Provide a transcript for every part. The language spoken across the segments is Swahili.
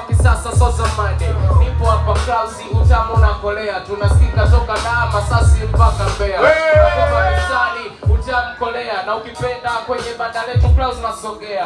Kisasa so zamani, nipo hapa Klausi, utamu na kolea, tunasikika toka na Masasi mpaka Mbeya. Nakupa misali, utamu kolea, na ukipenda kwenye banda letu Klausi nasogea.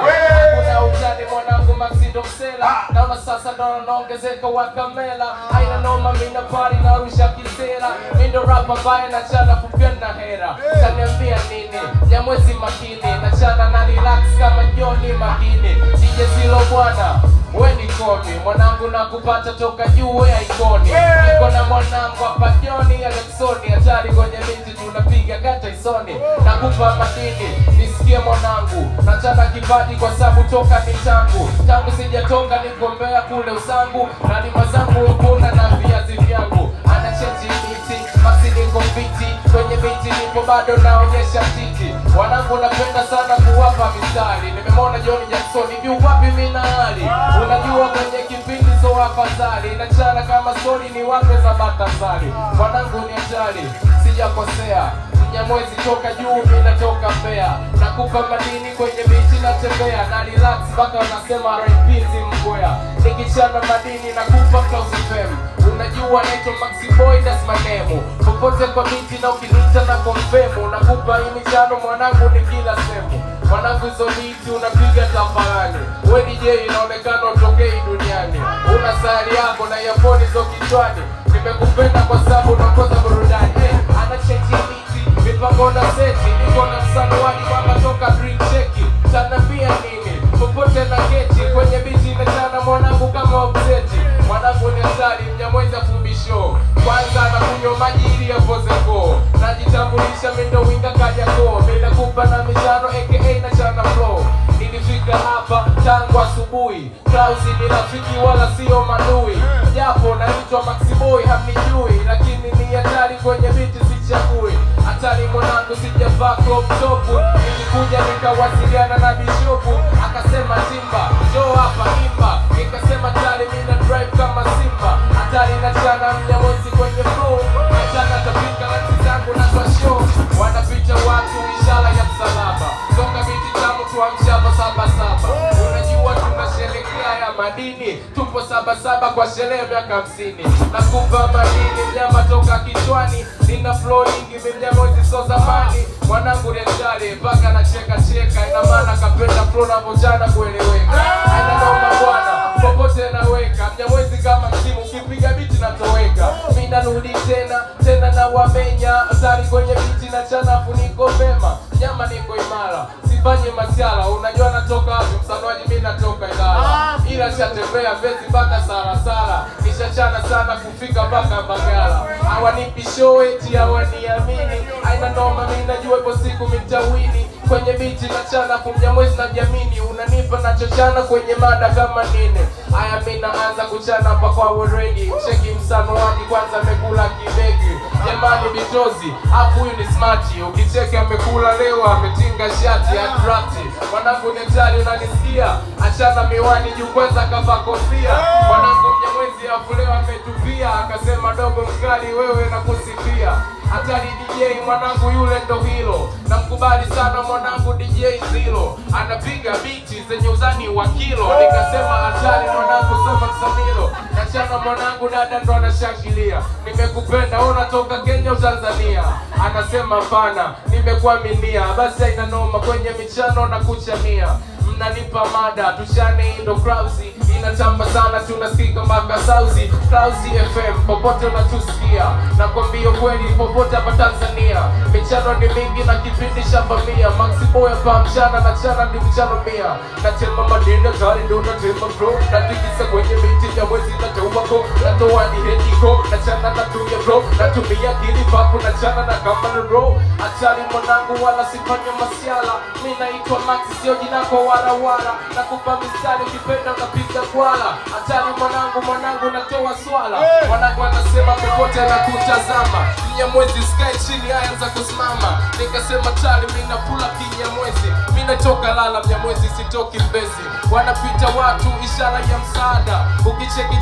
Kuna utani mwanangu Maxi Doxela, naona sasa ndo naongezeka wakamela. Haina noma mina pari na rusha kisera, mindo rapa bae na chana kupenda hera. Utaniambia nini, Nyamwezi makini, na chana na relax kama Joni makini. DJ Zilo bwana, we ni komi, mwanangu na kupata toka juu we ikoni. Niko na mwanangu hapa Joni Alexoni, hatari kwenye miti tunapiga kata isoni. Nakupa madini, nisikie mwanangu, nachana kipaji kwa sabu toka ni tangu. Tangu sijatoka niko Mbeya kule Usangu, na lima zangu ukuna na viazi vyangu. Anachenji miti, Maxi niko fiti, kwenye miti nipo bado naonyesha tiki. Wanangu napenda sana kuwapa misali, nimemona Johnny Jackson, hivi wapi mina hali. Unajua kwenye kipindi so afadhali, nachana kama story ni wape za Batasari. Mwanangu ni hatari, sijakosea, Nyamwezi toka juu mina toka Mbeya. Nakupa madini kwenye miti natembea, na relax mpaka wanasema R.I.P. Mkwea. Nikichana madini nakupa Klausi FM, unajua naitwa Maxi Boy, that's my name. Popote kwa miti na ukinita na konfemu, nakupa hii michano mwanangu ni kila sehemu. Mwanangu hizo miti unapiga tafarani, we DJ inaonekana utokei duniani. Una sayari yako na earphone zo kichwani, nimekupenda kwa sababu unakoza burudani. Anachenji miti, mipango na seti, niko na msanuani kwamba toka drink cheki. Tanambia nini, popote na keti, kwenye biti inachana mwanangu kama obseti. Mwanangu ni hatari, Mnyamwezi afubisho, kwanza anakunywa maji ili yapozeko. Najitambulisha mindo winga Kariakoo, bila kupa na michano aka na chana flow. Nilifika hapa tangu asubuhi, Klausi ni rafiki wala sio madui. Japo naitwa Maxi Boy hamnijui, lakini ni hatari kwenye biti sichagui. Hatari mwanangu sijavaa crop top, nilikuja nikawasiliana na Bishopu, akasema Simba njoo hapa imba. Nikasema tali mina drive kama Simba, hatari na chana Mnyamwezi kwenye flow. Nachana tapika lati zangu na kwa show, wanapita watu ishara ya msalaba. Toka biti tamu tuamshapa sabasaba, unajua tunasherekea ya madini, tupo sabasaba kwa sherehe miaka 50. Nakupa madini mnyama toka kichwani, nina flow nyingi Mnyamwezi so zamani. Mwanangu ni hatari mpaka na cheka, ina maana kapenda flow na vojana kueleweka. Haina noma bwana, popote naweka Mnyamwezi kama msimu, ukipiga biti natoweka. Mina nudi tena na wamenya, hatari kwenye biti na chana funiko mema. Nyama niko imara, sifanye masiala, unajua natoka wapi msanuaji, mimi natoka Ilala. Ila shatembea Mbezi mpaka Sarasara, nishachana sana kufika mpaka Mbagala. Hawanipi show eti hawaniamini, haina noma mimi najua ipo siku mitawini. Kwenye biti na chana Mnyamwezi na jamini, unanipa nachochana kwenye mada kama nini. Haya mimi naanza kuchana hapa kwa already, mcheki msanuaji kwanza amekula kibegi. Jamani bitozi, hapo huyu ni smarti, ukicheki amekula leo ametinga shati ya drafti. Mwanangu ni hatari unanisikia, achana miwani juu kwanza kava kofia. Mwanangu Mnyamwezi hapo leo ametupia, akasema dogo mkali wewe na kusifia. Hatari DJ mwanangu yule ndo hilo, namkubali sana mwanangu DJ Zilo, anapiga biti zenye uzani wa kilo. Nikasema hatari mwanangu soma Msamilo, nachana mwanangu dada ndo anashangilia. Nimekupenda unatoka Kenya Tanzania, anasema hapana nimekuaminia. Basi haina noma kwenye michano na kuchania, mnanipa mada tushane ndo Klausi. Inatamba sana tunasikika mpaka Sauzi, Klausi FM popote unatusikia. Nakwambia kweli popote hapa Tanzania, michano ni mingi na kipindi shamba mia. Maxi Boy hapa mchana na chana ni michano mia. Natema madini tari ndo natema bro, natikisa kwenye miti Nyamwezi natoa ko, natoa ni hediko, nachana natumia bro, natumia kili papu nachana na kama ro. Hatari mwanangu wala sifanye masiala, mimi naitwa Maxi sio jina kwa warawara. Nakupa mistari ukipenda unapiga kwala. Hatari mwanangu natoa swala. Mwanangu anasema popote na kutazama, Nyamwezi sky chini aanza kusimama. Nikasema tali mimi napula Kinyamwezi, mimi natoka Lala Mnyamwezi sitoki Mbezi. Wanapita watu ishara ya msaada, ukicheki